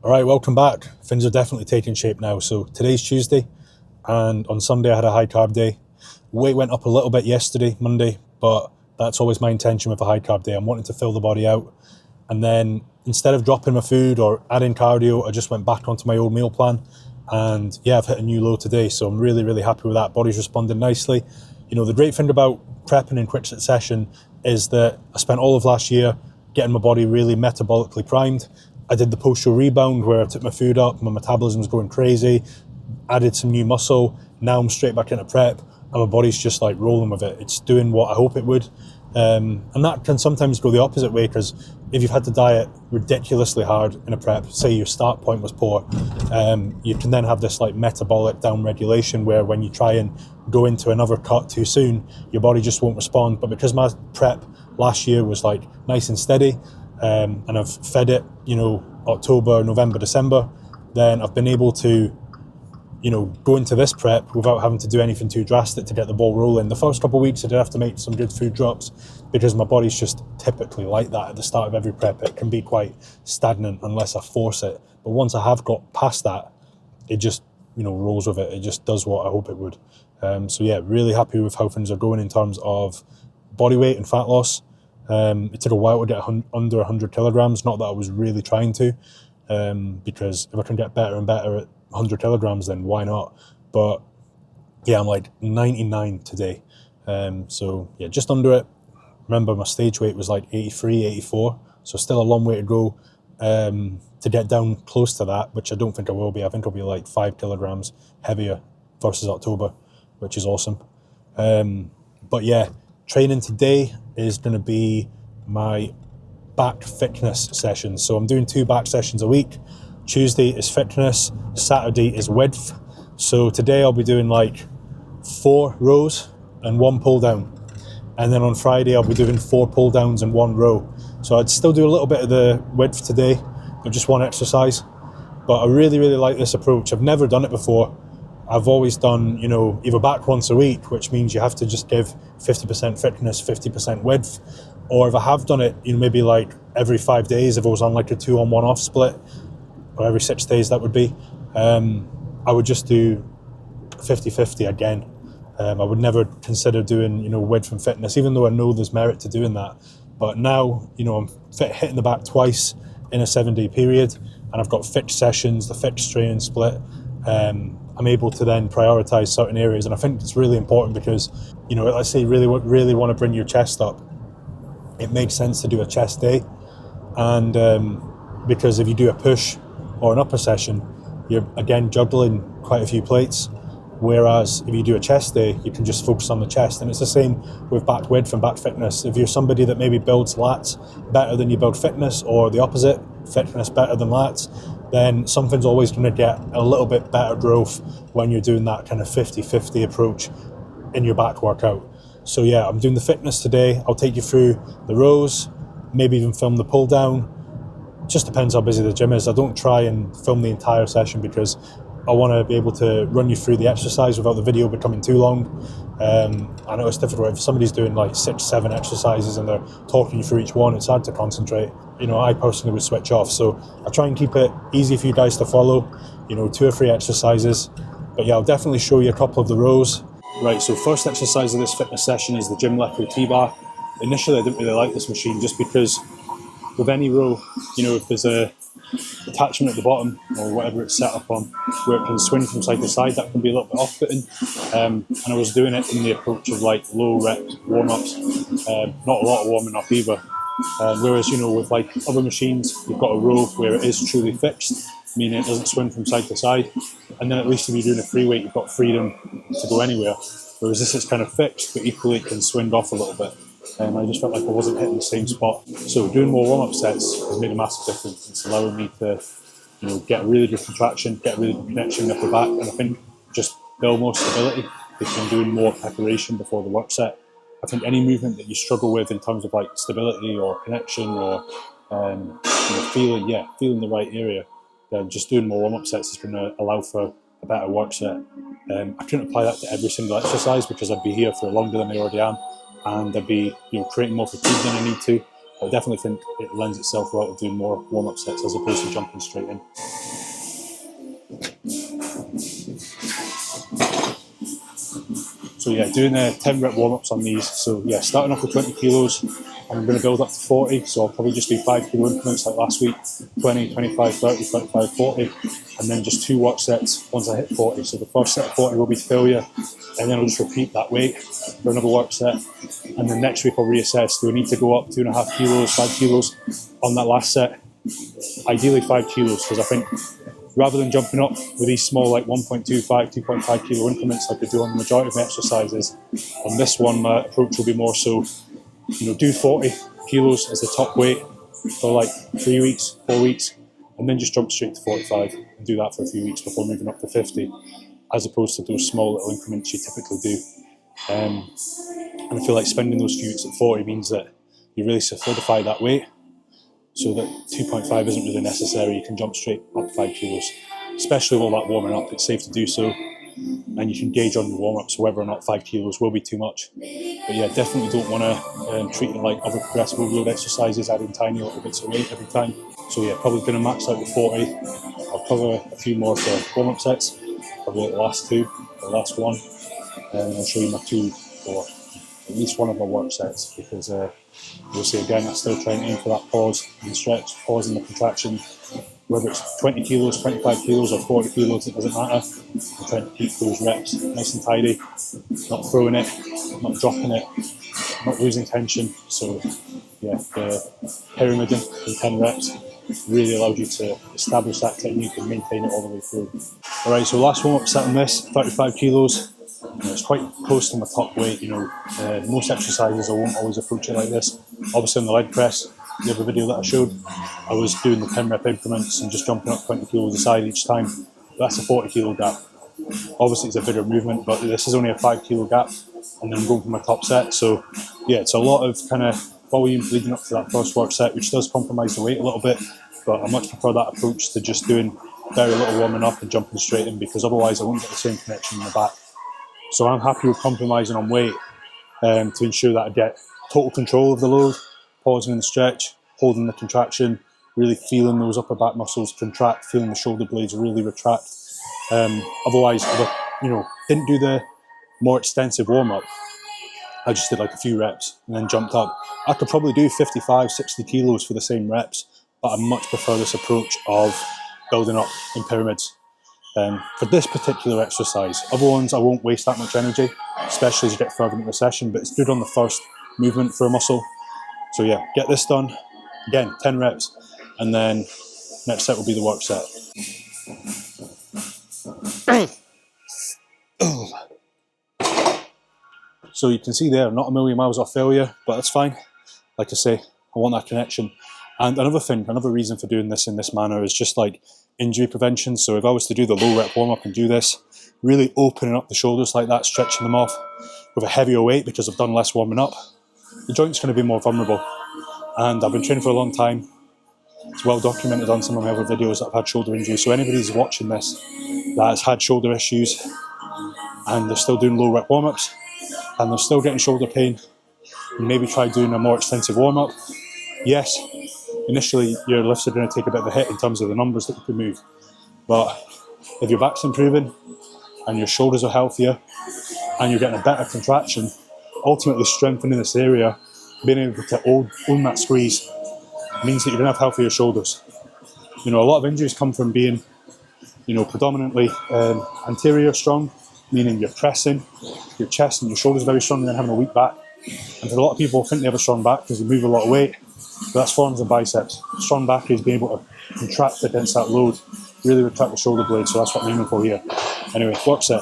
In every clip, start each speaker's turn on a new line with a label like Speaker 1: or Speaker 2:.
Speaker 1: All right, welcome back. Things are definitely taking shape now. So today's Tuesday, and on Sunday I had a high carb day. Weight went up a little bit yesterday, Monday, but that's always my intention with a high carb day. I'm wanting to fill the body out. And then instead of dropping my food or adding cardio, I just went back onto my old meal plan. And yeah, I've hit a new low today. So I'm really, really happy with that. Body's responding nicely. You know, the great thing about prepping in quick succession is that I spent all of last year getting my body really metabolically primed. I did the post-show rebound where I took my food up, my metabolism was going crazy, added some new muscle. Now I'm straight back into prep and my body's just like rolling with it. It's doing what I hope it would. And that can sometimes go the opposite way, because if you've had to diet ridiculously hard in a prep, say your start point was poor, you can then have this like metabolic down regulation where when you try and go into another cut too soon, your body just won't respond. But because my prep last year was like nice and steady, and I've fed it, you know, October, November, December, then I've been able to, you know, go into this prep without having to do anything too drastic to get the ball rolling. The first couple of weeks I did have to make some good food drops because my body's just typically like that at the start of every prep. It can be quite stagnant unless I force it. But once I have got past that, it just, you know, rolls with it. It just does what I hope it would. So yeah, really happy with how things are going in terms of body weight and fat loss. It took a while to get under 100 kilograms. Not that I was really trying to, because if I can get better and better at 100 kilograms, then why not? But yeah, I'm like 99 today. So yeah, just under it. Remember, my stage weight was like 83, 84. So still a long way to go to get down close to that, which I don't think I will be. I think I'll be like 5 kilograms heavier versus October, which is awesome. But yeah, training today is going to be my back fitness session. So I'm doing 2 back sessions a week. Tuesday is fitness, Saturday is width. So today I'll be doing like 4 rows and 1 pull down. And then on Friday I'll be doing 4 pull downs and 1 row. So I'd still do a little bit of the width today, but just 1 exercise. But I really, really like this approach. I've never done it before. I've always done, you know, either back once a week, which means you have to just give 50% fitness, 50% width. Or if I have done it, you know, maybe like every 5 days, if I was on like a 2 on 1 off split, or every 6 days that would be, I would just do 50-50 again. I would never consider doing, you know, width and fitness, even though I know there's merit to doing that. But now, you know, I'm hitting the back twice in a 7-day period, and I've got fixed sessions, the fixed strain split. I'm able to then prioritize certain areas, and I think it's really important because, you know, let's say you really want to bring your chest up, it makes sense to do a chest day. And because if you do a push or an upper session, you're again juggling quite a few plates. Whereas if you do a chest day, you can just focus on the chest. And it's the same with back width and back fitness. If you're somebody that maybe builds lats better than you build fitness, or the opposite, fitness better than lats, then something's always going to get a little bit better growth when you're doing that kind of 50-50 approach in your back workout. So yeah, I'm doing the fitness today. I'll take you through the rows, maybe even film the pull down. Just depends how busy the gym is. I don't try and film the entire session because I want to be able to run you through the exercise without the video becoming too long. I know it's difficult if somebody's doing like 6-7 exercises and they're talking you through each one, it's hard to concentrate. You know, I personally would switch off. So I try and keep it easy for you guys to follow, you know, 2 or 3 exercises. But yeah, I'll definitely show you a couple of the rows. Right, so first exercise of this fitness session is the Gym Leco T-Bar. Initially I didn't really like this machine just because with any row, you know, if there's a attachment at the bottom or whatever it's set up on where it can swing from side to side, that can be a little bit off-putting. And I was doing it in the approach of like low rep warm-ups, not a lot of warming up either. Whereas, you know, with like other machines, you've got a row where it is truly fixed, meaning it doesn't swing from side to side. And then at least if you're doing a free weight, you've got freedom to go anywhere. Whereas this is kind of fixed, but equally it can swing off a little bit. I just felt like I wasn't hitting the same spot. So doing more warm-up sets has made a massive difference. It's allowing me to, you know, get a really good contraction, get a really good connection up the back, and I think just build more stability because I'm doing more preparation before the work set. I think any movement that you struggle with in terms of like stability or connection or you know, feeling the right area, then just doing more warm-up sets is going to allow for a better work set. I couldn't apply that to every single exercise because I'd be here for longer than I already am, and I'd be, you know, creating more fatigue than I need to. But I definitely think it lends itself well to doing more warm-up sets as opposed to jumping straight in. So yeah, doing 10 rep warm-ups on these. So yeah, starting off with 20 kilos, and I'm going to build up to 40. So I'll probably just do 5 kilo increments like last week, 20, 25, 30, 35, 40, and then just 2 work sets once I hit 40. So the first set of 40 will be to failure, and then I'll just repeat that weight for another work set. And then next week I'll reassess, do I need to go up 2.5 kilos, 5 kilos on that last set? Ideally 5 kilos, because I think rather than jumping up with these small like 1.25, 2.5 kilo increments like I do on the majority of my exercises, on this one my approach will be more so, do 40 kilos as the top weight for like 3 weeks, 4 weeks, and then just jump straight to 45 and do that for a few weeks before moving up to 50, as opposed to those small little increments you typically do. And I feel like spending those few weeks at 40 means that you really solidify that weight, so that 2.5 isn't really necessary. You can jump straight up 5 kilos, especially with all that warming up. It's safe to do so, and you can gauge on your warm-ups whether or not 5 kilos will be too much. But yeah, definitely don't want to treat it like other progressive overload exercises, adding tiny little bits of weight every time. So yeah, probably going to max out with 40. I'll cover a few more for warm-up sets, probably like the last 2, the last one, and I'll show you my 2 for at least one of my work sets, because you'll see again, I'm still trying to aim for that pause and stretch, pause in the contraction. Whether it's 20 kilos, 25 kilos or 40 kilos, it doesn't matter. I'm trying to keep those reps nice and tidy, not throwing it, not dropping it, not losing tension. So yeah, the pyramiding in 10 reps really allows you to establish that technique and maintain it all the way through. Alright, so last warm-up set on this, 35 kilos. It's quite close to my top weight. Most exercises I won't always approach it like this. Obviously on the leg press, the other video that I showed, I was doing the 10 rep increments and just jumping up 20 kilos a side each time. That's a 40 kilo gap. Obviously it's a bigger movement, but this is only a 5 kilo gap, and then I'm going for my top set. So yeah, it's a lot of kind of volume leading up to that first work set, which does compromise the weight a little bit, but I much prefer that approach to just doing very little warming up and jumping straight in, because otherwise I won't get the same connection in the back. So I'm happy with compromising on weight to ensure that I get total control of the load, pausing in the stretch, holding the contraction, really feeling those upper back muscles contract, feeling the shoulder blades really retract. Otherwise, if I didn't do the more extensive warm-up, I just did like a few reps and then jumped up. I could probably do 55, 60 kilos for the same reps, but I much prefer this approach of building up in pyramids. For this particular exercise, other ones I won't waste that much energy, especially as you get further into the session, but it's good on the first movement for a muscle. So yeah, get this done. Again, 10 reps, and then next set will be the work set. So you can see there, not a million miles off failure, but that's fine. Like I say, I want that connection. And another reason for doing this in this manner is just like injury prevention. So if I was to do the low rep warm up and do this, really opening up the shoulders like that, stretching them off with a heavier weight because I've done less warming up, the joint's going to be more vulnerable. And I've been training for a long time. It's well documented on some of my other videos that I've had shoulder injuries. So anybody who's watching this that has had shoulder issues and they're still doing low rep warm ups and they're still getting shoulder pain, maybe try doing a more extensive warm up. Yes, initially your lifts are going to take a bit of a hit in terms of the numbers that you can move, but if your back's improving and your shoulders are healthier and you're getting a better contraction, ultimately strengthening this area, being able to own that squeeze, means that you're going to have healthier shoulders. A lot of injuries come from being predominantly anterior strong, meaning you're pressing your chest and your shoulders very strong and then having a weak back. And for a lot of people think they have a strong back because they move a lot of weight, but that's forearms and biceps. Strong back is being able to contract against that load, really retract the shoulder blade, so that's what I'm aiming for here. Anyway, work set.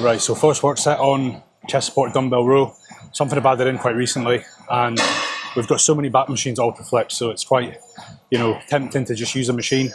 Speaker 1: Right, so first work set on chest support dumbbell row, something I've added in quite recently, and we've got so many back machines UltraFlex, so it's quite, you know, tempting to just use a machine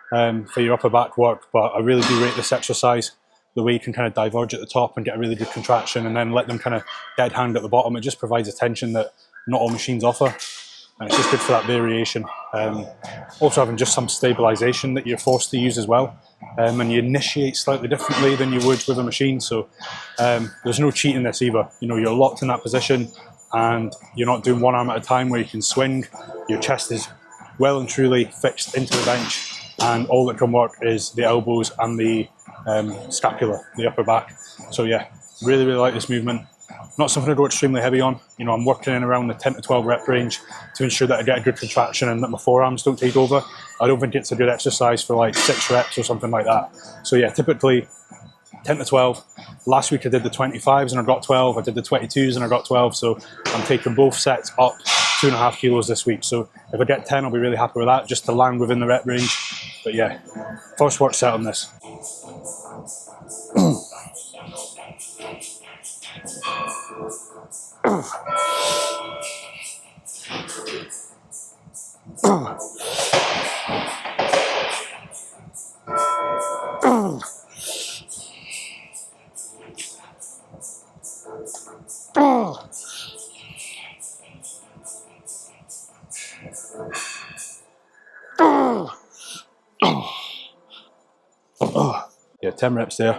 Speaker 1: for your upper back work. But I really do rate this exercise, the way you can kind of diverge at the top and get a really good contraction, and then let them kind of dead hang at the bottom. It just provides a tension that not all machines offer, and it's just good for that variation. Also having just some stabilization that you're forced to use as well, and you initiate slightly differently than you would with a machine. So there's no cheating this either. You know, you're locked in that position, and you're not doing one arm at a time where you can swing. Your chest is well and truly fixed into the bench, and all that can work is the elbows and the scapula, the upper back. So yeah, really like this movement. Not something I go extremely heavy on. You know, I'm working in around the 10 to 12 rep range to ensure that I get a good contraction and that my forearms don't take over. I don't think it's a good exercise for like 6 reps or something like that. So yeah, typically 10 to 12. Last week I did the 25s and I got 12. I did the 22s and I got 12. So I'm taking both sets up 2.5 kilos this week. So if I get 10, I'll be really happy with that, just to land within the rep range. But yeah, first work set on this. Yeah, 10 reps there.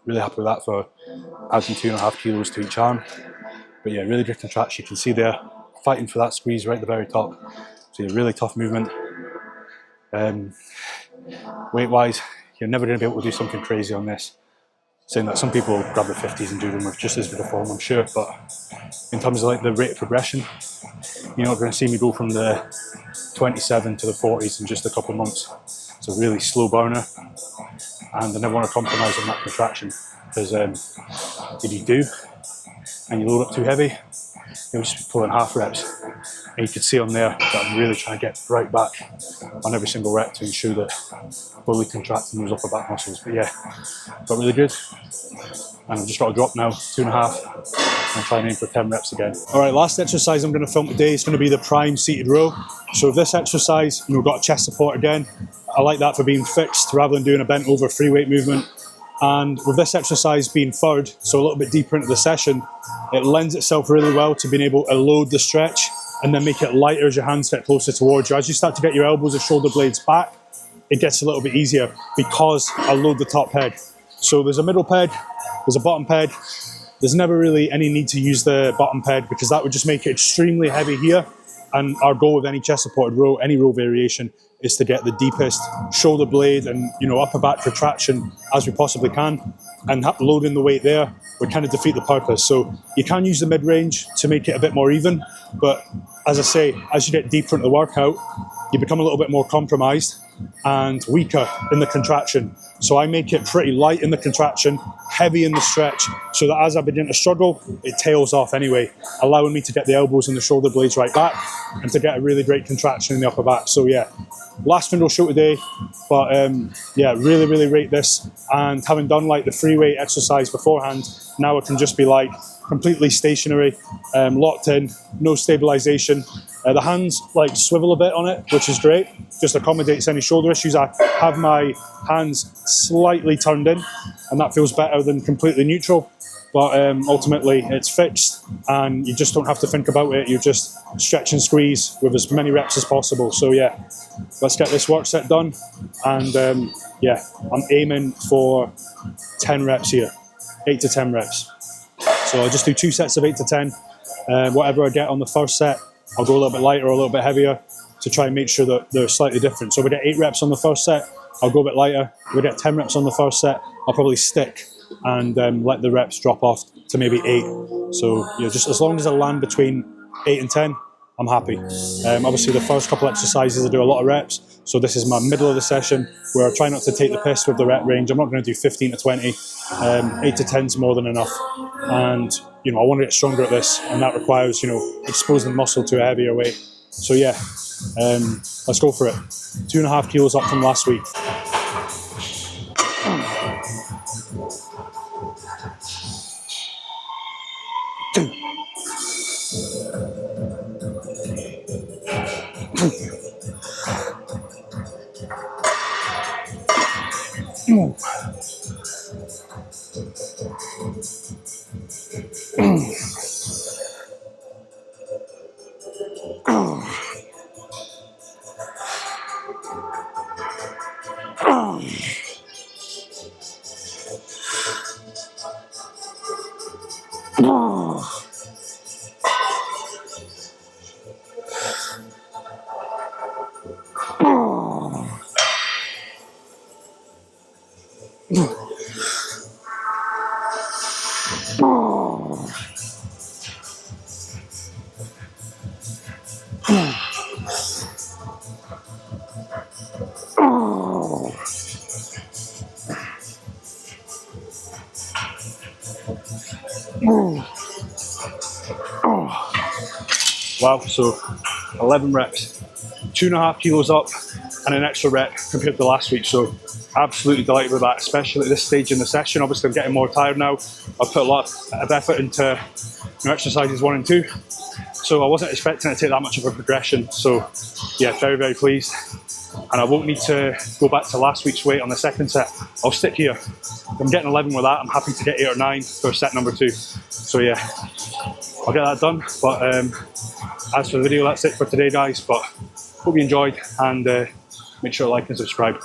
Speaker 1: Really happy with that for adding 2.5 kilos to each arm. But yeah, really good contraction. You can see there, fighting for that squeeze right at the very top. So yeah, really tough movement. Weight-wise, you're never going to be able to do something crazy on this. Saying that some people grab the 50s and do them with just as good a form, I'm sure. But in terms of like the rate of progression, you're not going to see me go from the 27 to the 40s in just a couple of months. It's a really slow burner, and I never want to compromise on that contraction, because if you do and you load up too heavy, you'll just be pulling half reps. And you can see on there that I'm really trying to get right back on every single rep to ensure that fully contracting those upper back muscles. But yeah, got really good. And I've just got to drop now, 2.5, and try and aim for 10 reps again. All right, last exercise I'm going to film today is going to be the prime seated row. So with this exercise, you know, we've got a chest support again. I like that for being fixed rather than doing a bent over free weight movement. And with this exercise being third, so a little bit deeper into the session, it lends itself really well to being able to load the stretch and then make it lighter as your hands get closer towards you. As you start to get your elbows and shoulder blades back, it gets a little bit easier because I load the top peg. So there's a middle peg, there's a bottom peg. There's never really any need to use the bottom peg because that would just make it extremely heavy here. And our goal with any chest supported row, any row variation, is to get the deepest shoulder blade and, you know, upper back retraction as we possibly can. And loading the weight there would kind of defeat the purpose. So you can use the mid-range to make it a bit more even. But as I say, as you get deeper into the workout, you become a little bit more compromised and weaker in the contraction. So I make it pretty light in the contraction, heavy in the stretch, so that as I begin to struggle, it tails off anyway, allowing me to get the elbows and the shoulder blades right back and to get a really great contraction in the upper back. So yeah, last thing I'll show today, but yeah, really rate this. And having done like the free weight exercise beforehand, now it can just be like completely stationary, locked in, no stabilization. The hands like swivel a bit on it, which is great, just accommodates any shoulder issues. I have my hands slightly turned in, and that feels better than completely neutral. But ultimately it's fixed and you just don't have to think about it. You just stretch and squeeze with as many reps as possible. So yeah, let's get this work set done. And yeah, I'm aiming for 10 reps here, 8 to 10 reps. So I'll just do 2 sets of 8 to 10. Whatever I get on the first set, I'll go a little bit lighter or a little bit heavier to try and make sure that they're slightly different. So if we get 8 reps on the first set, I'll go a bit lighter. If we get 10 reps on the first set, I'll probably stick and let the reps drop off to maybe 8. So yeah, just as long as I land between 8 and 10, I'm happy. Obviously the first couple exercises I do a lot of reps, so this is my middle of the session where I try not to take the piss with the rep range. I'm not going to do 15 to 20, 8 to 10 is more than enough. And you know, I want to get stronger at this, and that requires, you know, exposing the muscle to a heavier weight. So yeah, let's go for it. 2.5 kilos up from last week.
Speaker 2: Wow, so 11 reps, 2.5 kilos up and an extra rep compared to last week. So absolutely delighted with that, especially at this stage in the session. Obviously I'm getting more tired now. I've put a lot of effort into exercises 1 and 2. So I wasn't expecting it to take that much of a progression. So yeah, very, very pleased. And I won't need to go back to last week's weight on the second set. I'll stick here. If I'm getting 11 with that, I'm happy to get 8 or 9 for set number 2. So yeah, I'll get that done. But as for the video, that's it for today, guys. But hope you enjoyed, and make sure to like and subscribe.